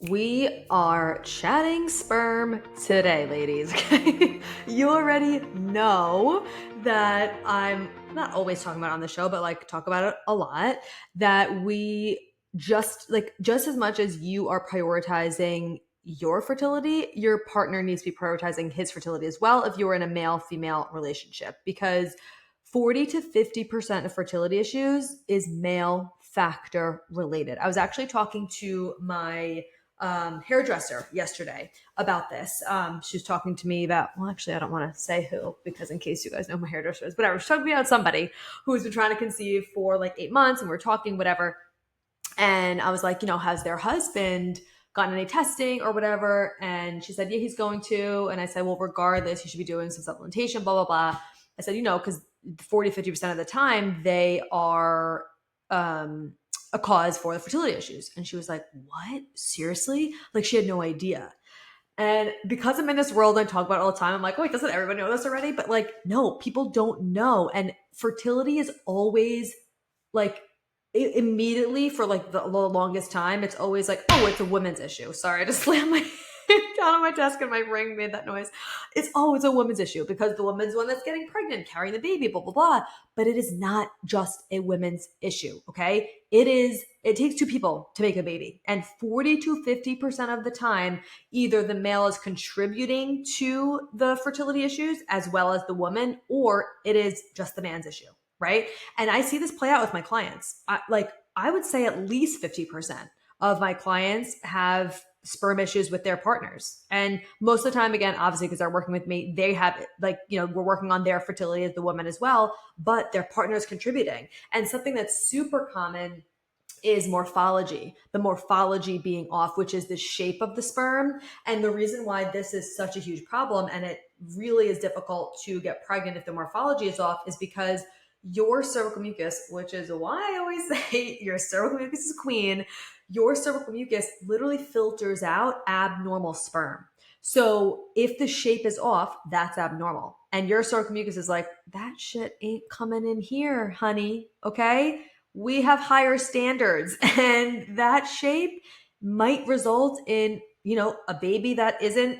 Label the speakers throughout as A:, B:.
A: We are chatting sperm today, ladies. Okay? You already know that I'm not always talking about it on the show, but like talk about it a lot. That we just as much as you are prioritizing your fertility, your partner needs to be prioritizing his fertility as well if you're in a male female relationship, because 40 to 50% of fertility issues is male factor related. I was actually talking to my hairdresser yesterday about this. She was talking to me about, well, actually, I don't want to say who because in case you guys know who my hairdresser is, whatever. She's talking to me about somebody who's been trying to conceive for like 8 months and we're talking, whatever. And I was like, has their husband gotten any testing or whatever? And she said, yeah, he's going to. And I said, well, regardless, you should be doing some supplementation, blah, blah, blah. I said, because 40, 50% of the time they are a cause for the fertility issues. And she was like, what? Seriously? Like she had no idea. And because I'm in this world and I talk about it all the time, I'm like, wait, doesn't everyone know this already? But like, no, people don't know. And fertility is always like immediately for like the longest time, it's always like, oh, it's a women's issue. Sorry, I just slammed my down on my desk and my ring made that noise. It's a women's issue because the woman's the one that's getting pregnant, carrying the baby, blah, blah, blah. But it is not just a women's issue, okay? It takes two people to make a baby. And 40 to 50% of the time, either the male is contributing to the fertility issues as well as the woman, or it is just the man's issue, right? And I see this play out with my clients. I would say at least 50% of my clients have sperm issues with their partners. And most of the time, again, obviously, because they're working with me, they have we're working on their fertility as the woman as well, but their partner is contributing. And something that's super common is morphology, the morphology being off, which is the shape of the sperm. And the reason why this is such a huge problem and it really is difficult to get pregnant if the morphology is off is because your cervical mucus, which is why I always say your cervical mucus is queen, your cervical mucus literally filters out abnormal sperm. So if the shape is off, that's abnormal. And your cervical mucus is like, that shit ain't coming in here, honey. Okay. We have higher standards and that shape might result in, a baby that isn't,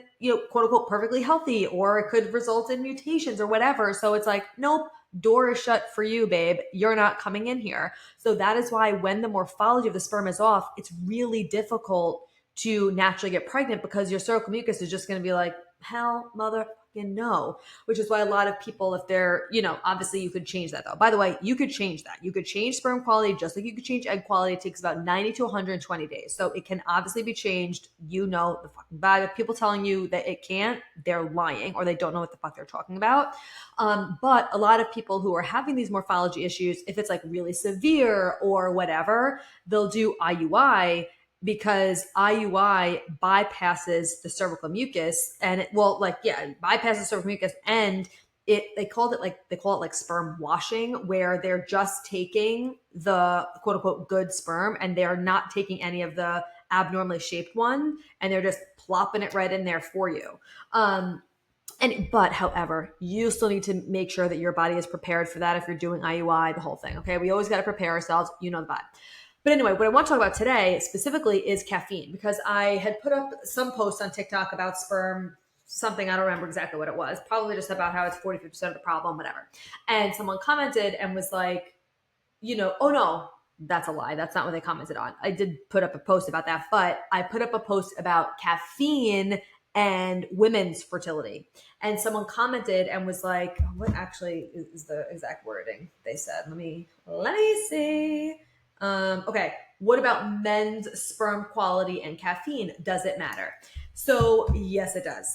A: quote unquote, perfectly healthy, or it could result in mutations or whatever. So it's like, nope, door is shut for you, babe. You're not coming in here. So that is why when the morphology of the sperm is off, it's really difficult to naturally get pregnant because your cervical mucus is just going to be like, hell, motherfucking no. Which is why a lot of people, if they're, obviously you could change that though. By the way, you could change that. You could change sperm quality just like you could change egg quality. It takes about 90 to 120 days. So it can obviously be changed. The fucking bag of people telling you that it can't, they're lying or they don't know what the fuck they're talking about. But a lot of people who are having these morphology issues, if it's like really severe or whatever, they'll do IUI because IUI bypasses the cervical mucus and it bypasses the cervical mucus and they call it like sperm washing, where they're just taking the quote unquote good sperm and they're not taking any of the abnormally shaped one and they're just plopping it right in there for you. But however, you still need to make sure that your body is prepared for that if you're doing IUI, the whole thing. Okay. We always got to prepare ourselves. You know the vibe. But anyway, what I want to talk about today specifically is caffeine, because I had put up some posts on TikTok about sperm, something, I don't remember exactly what it was, probably just about how it's 40% of the problem, whatever. And someone commented and was like, oh no, that's a lie. That's not what they commented on. I did put up a post about that, but I put up a post about caffeine and women's fertility. And someone commented and was like, what actually is the exact wording they said? Let me see. Okay. What about men's sperm quality and caffeine? Does it matter? So yes, it does.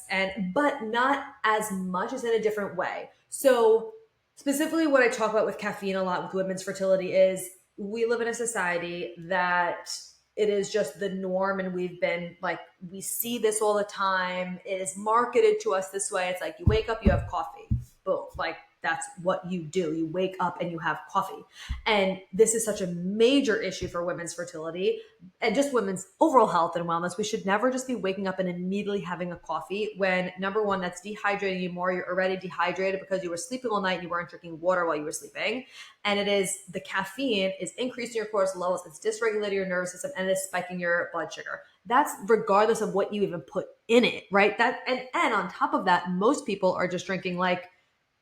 A: But not as much, as in a different way. So specifically what I talk about with caffeine a lot with women's fertility is we live in a society that it is just the norm. And we've been like, we see this all the time. It is marketed to us this way. It's like you wake up, you have coffee, boom. Like That's what you do. You wake up and you have coffee. And this is such a major issue for women's fertility and just women's overall health and wellness. We should never just be waking up and immediately having a coffee when, number one, that's dehydrating you more. You're already dehydrated because you were sleeping all night and you weren't drinking water while you were sleeping. And it is the caffeine is increasing your cortisol levels, it's dysregulating your nervous system, and it's spiking your blood sugar. That's regardless of what you even put in it, right? And on top of that, most people are just drinking like,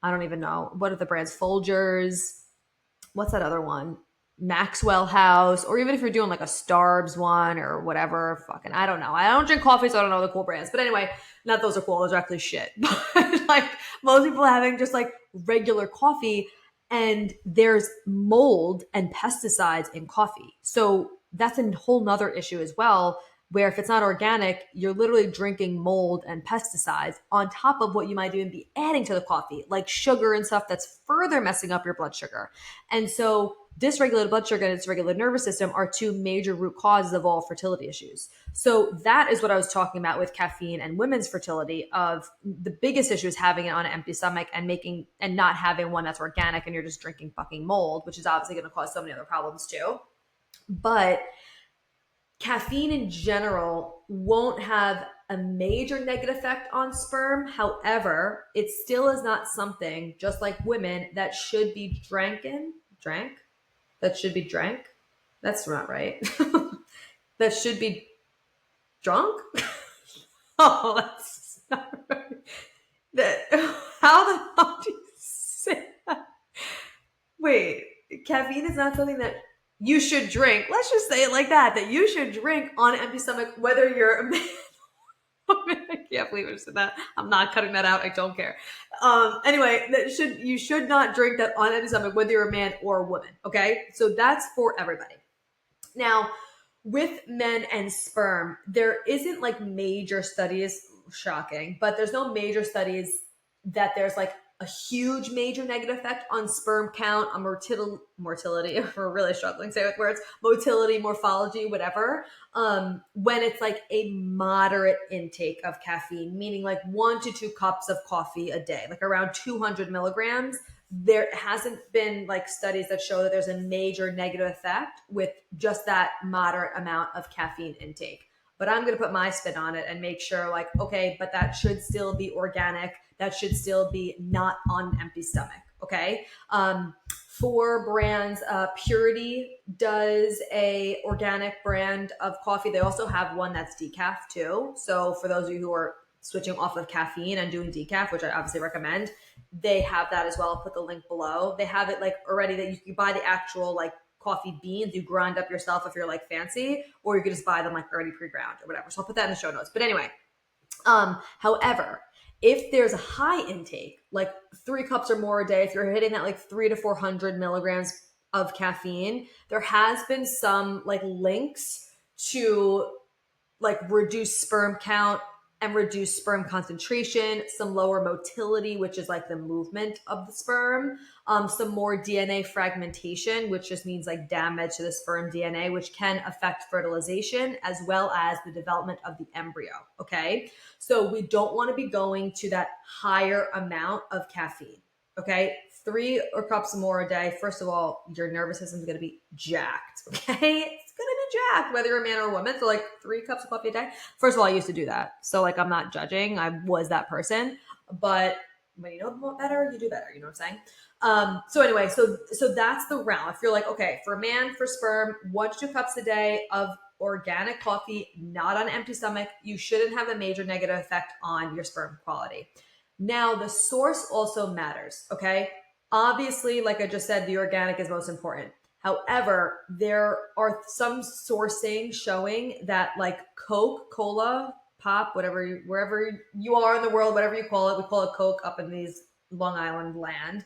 A: I don't even know, what are the brands? Folgers, what's that other one? Maxwell House, or even if you're doing like a Starbucks one or whatever, fucking, I don't know. I don't drink coffee, so I don't know the cool brands. But anyway, not those are cool. Those are actually shit. But like most people having just like regular coffee, and there's mold and pesticides in coffee. So that's a whole nother issue as well, where if it's not organic, you're literally drinking mold and pesticides on top of what you might even be adding to the coffee, like sugar and stuff that's further messing up your blood sugar. And so dysregulated blood sugar and dysregulated nervous system are two major root causes of all fertility issues. So that is what I was talking about with caffeine and women's fertility. Of the biggest issue is having it on an empty stomach and not having one that's organic, and you're just drinking fucking mold, which is obviously going to cause so many other problems too. But caffeine in general won't have a major negative effect on sperm. However, it still is not something, just like women, that should be drank. That should be drank. That's not right. That should be drunk. Oh, that's not right. How the hell do you say that? Wait, caffeine is not something that you should drink. Let's just say it like that, that you should drink on an empty stomach, whether you're a man or a woman. I can't believe I said that. I'm not cutting that out. I don't care. Anyway, you should not drink that on an empty stomach, whether you're a man or a woman. Okay? So that's for everybody. Now, with men and sperm, there isn't like major studies, shocking, but there's no major studies that there's like a huge major negative effect on sperm count, on motility, we're really struggling to say with words, motility, morphology, whatever, when it's like a moderate intake of caffeine, meaning like 1 to 2 cups of coffee a day, like around 200 milligrams. There hasn't been like studies that show that there's a major negative effect with just that moderate amount of caffeine intake. But I'm going to put my spin on it and make sure like, okay, but that should still be organic. That should still be not on an empty stomach. Okay. For brands, Purity does a organic brand of coffee. They also have one that's decaf too. So for those of you who are switching off of caffeine and doing decaf, which I obviously recommend, they have that as well. I'll put the link below. They have it like already that you buy the actual like coffee beans, you grind up yourself if you're like fancy, or you can just buy them like already pre-ground or whatever. So I'll put that in the show notes. But anyway, however, if there's a high intake, like 3 cups or more a day, if you're hitting that like 300 to 400 milligrams of caffeine, there has been some like links to like reduce sperm count and reduce sperm concentration, some lower motility, which is like the movement of the sperm, some more DNA fragmentation, which just means like damage to the sperm DNA, which can affect fertilization as well as the development of the embryo. Okay. So we don't want to be going to that higher amount of caffeine. Okay. 3 or cups more a day. First of all, your nervous system is going to be jacked. Okay. It's going to be jacked, whether you're a man or a woman. So like 3 cups of coffee a day. First of all, I used to do that. So like, I'm not judging. I was that person, but when you know better, you do better. You know what I'm saying? So anyway, so that's the realm. If you're like, okay, for a man, for sperm, 1 to 2 cups a day of organic coffee, not on an empty stomach, you shouldn't have a major negative effect on your sperm quality. Now, the source also matters. Okay. Obviously, like I just said, the organic is most important. However, there are some sourcing showing that like Coke, Cola, Pop, wherever you are in the world, whatever you call it, we call it Coke up in these Long Island land,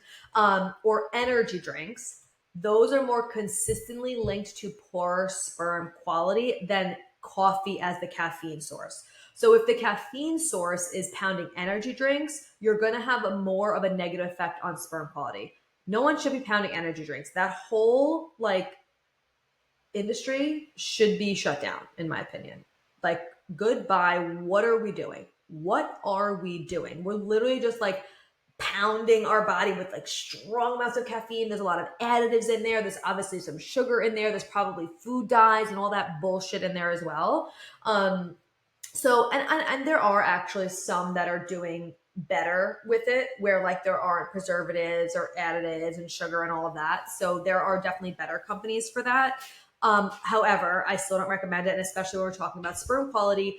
A: or energy drinks, those are more consistently linked to poor sperm quality than coffee as the caffeine source. So if the caffeine source is pounding energy drinks, you're going to have more of a negative effect on sperm quality. No one should be pounding energy drinks. That whole like industry should be shut down, in my opinion. Like, goodbye. What are we doing? What are we doing? We're literally just like pounding our body with like strong amounts of caffeine. There's a lot of additives in there. There's obviously some sugar in there. There's probably food dyes and all that bullshit in there as well. So, and there are actually some that are doing better with it, where like there aren't preservatives or additives and sugar and all of that. So there are definitely better companies for that. However, I still don't recommend it, and especially when we're talking about sperm quality,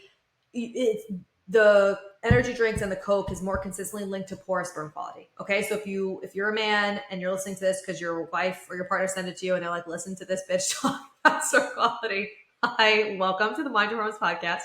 A: it's the energy drinks and the Coke is more consistently linked to poor sperm quality. Okay, so if you're a man and you're listening to this because your wife or your partner sent it to you and they're like, listen to this bitch talk about sperm quality, hi, welcome to the Mind Your Hormones podcast.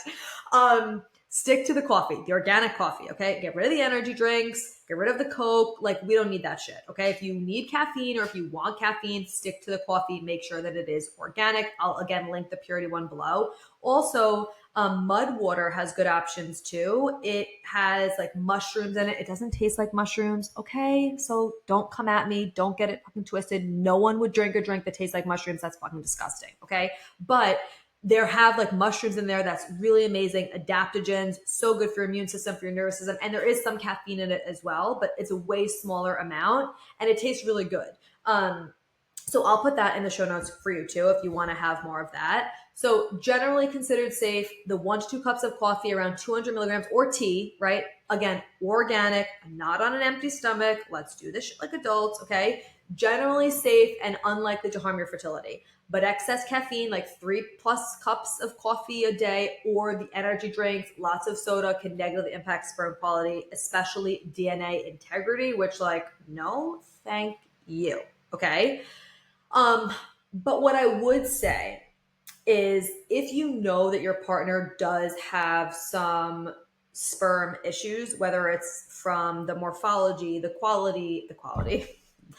A: Stick to the coffee, the organic coffee, okay? Get rid of the energy drinks, get rid of the Coke. Like, we don't need that shit, okay? If you need caffeine or if you want caffeine, stick to the coffee. Make sure that it is organic. I'll, again, link the Purity one below. Also, mud water has good options too. It has like mushrooms in it. It doesn't taste like mushrooms, okay? So don't come at me. Don't get it fucking twisted. No one would drink a drink that tastes like mushrooms. That's fucking disgusting, okay? But there have like mushrooms in there that's really amazing, adaptogens, so good for your immune system, for your nervous system, and there is some caffeine in it as well, but it's a way smaller amount and it tastes really good. So I'll put that in the show notes for you too if you want to have more of that. So generally considered safe, the 1 to 2 cups of coffee, around 200 milligrams, or tea, right? Again, organic, not on an empty stomach. Let's do this shit like adults, okay? Generally safe and unlikely to harm your fertility. But excess caffeine, like 3+ cups of coffee a day, or the energy drinks, lots of soda, can negatively impact sperm quality, especially DNA integrity, which, like, no, thank you. Okay. But what I would say is, if you know that your partner does have some sperm issues, whether it's from the morphology, the quality,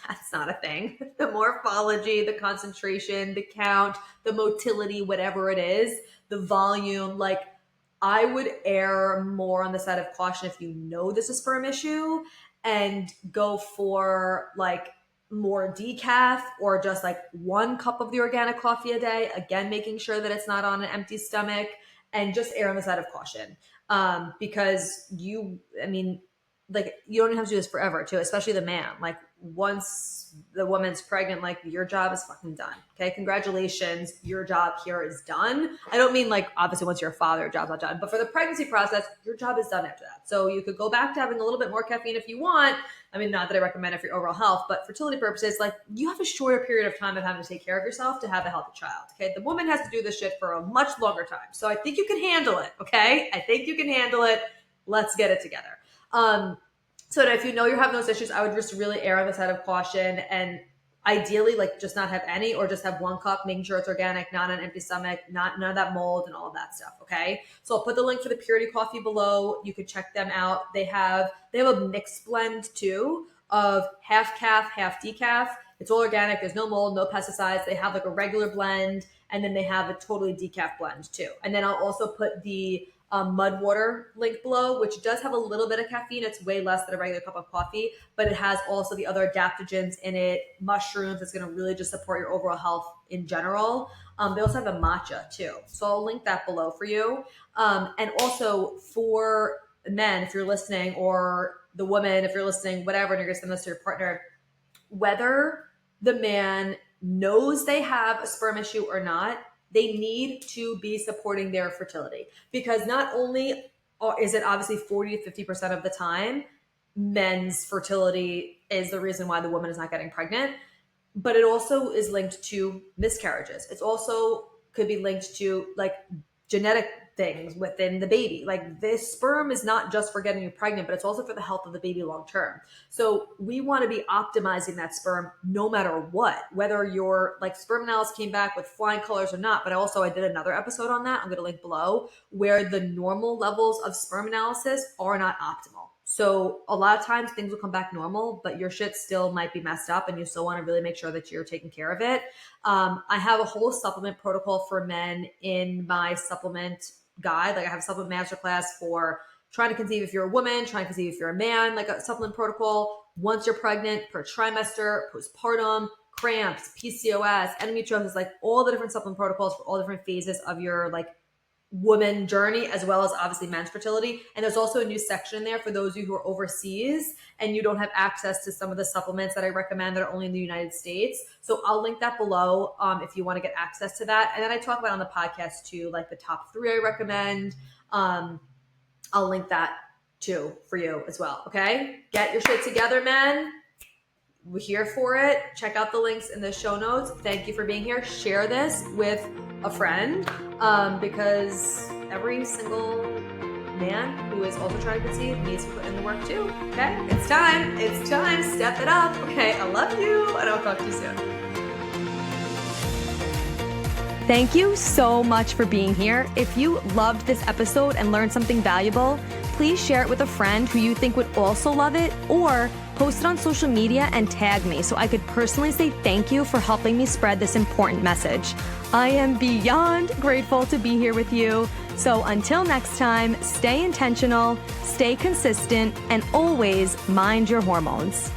A: that's not a thing. The morphology, the concentration, the count, the motility, whatever it is, the volume, like, I would err more on the side of caution if you know this is a sperm issue, and go for like more decaf or just like 1 cup of the organic coffee a day. Again, making sure that it's not on an empty stomach, and just err on the side of caution. Because I mean, like, you don't have to do this forever too, especially the man. Like, once the woman's pregnant, like, your job is fucking done. Okay. Congratulations. Your job here is done. I don't mean like, obviously once you're a father, your job's not done, but for the pregnancy process, your job is done after that. So you could go back to having a little bit more caffeine if you want. I mean, not that I recommend it for your overall health, but fertility purposes, like, you have a shorter period of time of having to take care of yourself to have a healthy child. Okay. The woman has to do this shit for a much longer time. So I think you can handle it. Okay. I think you can handle it. Let's get it together. So if you know you're having those issues, I would just really err on the side of caution, and ideally, like, just not have any, or just have 1 cup, making sure it's organic, not on an empty stomach, none of that mold and all of that stuff. Okay. So I'll put the link for the Purity coffee below. You could check them out. They have a mixed blend too of half calf, half decaf. It's all organic. There's no mold, no pesticides. They have like a regular blend, and then they have a totally decaf blend too. And then I'll also put the mud water link below, which does have a little bit of caffeine. It's way less than a regular cup of coffee, but it has also the other adaptogens in it, mushrooms. It's going to really just support your overall health in general. They also have a matcha too. So I'll link that below for you. And also for men, if you're listening, or the woman, if you're listening, whatever, and you're going to send this to your partner, whether the man knows they have a sperm issue or not, they need to be supporting their fertility, because not only is it obviously 40 to 50% of the time men's fertility is the reason why the woman is not getting pregnant, but it also is linked to miscarriages. It's also could be linked to like genetic things within the baby. Like, this sperm is not just for getting you pregnant, but it's also for the health of the baby long term. So we want to be optimizing that sperm no matter what, whether your like sperm analysis came back with flying colors or not. But I did another episode on that. I'm going to link below, where the normal levels of sperm analysis are not optimal. So a lot of times things will come back normal, but your shit still might be messed up, and you still want to really make sure that you're taking care of it. I have a whole supplement protocol for men in my supplement guide. Like, I have a supplement masterclass for trying to conceive if you're a woman, trying to conceive if you're a man, like a supplement protocol once you're pregnant, per trimester, postpartum, cramps, PCOS, endometriosis, like all the different supplement protocols for all different phases of your like woman journey, as well as obviously men's fertility. And there's also a new section in there for those of you who are overseas and you don't have access to some of the supplements that I recommend that are only in the United States. So I'll link that below if you want to get access to that. And then I talk about on the podcast too, like the top 3 I recommend. I'll link that too for you as well. Okay. Get your shit together, man. We're here for it. Check out the links in the show notes. Thank you for being here. Share this with a friend because every single man who is also trying to conceive needs to put in the work too. Okay? It's time. It's time. Step it up. Okay? I love you, and I'll talk to you soon.
B: Thank you so much for being here. If you loved this episode and learned something valuable, please share it with a friend who you think would also love it, or post it on social media and tag me so I could personally say thank you for helping me spread this important message. I am beyond grateful to be here with you. So until next time, stay intentional, stay consistent, and always mind your hormones.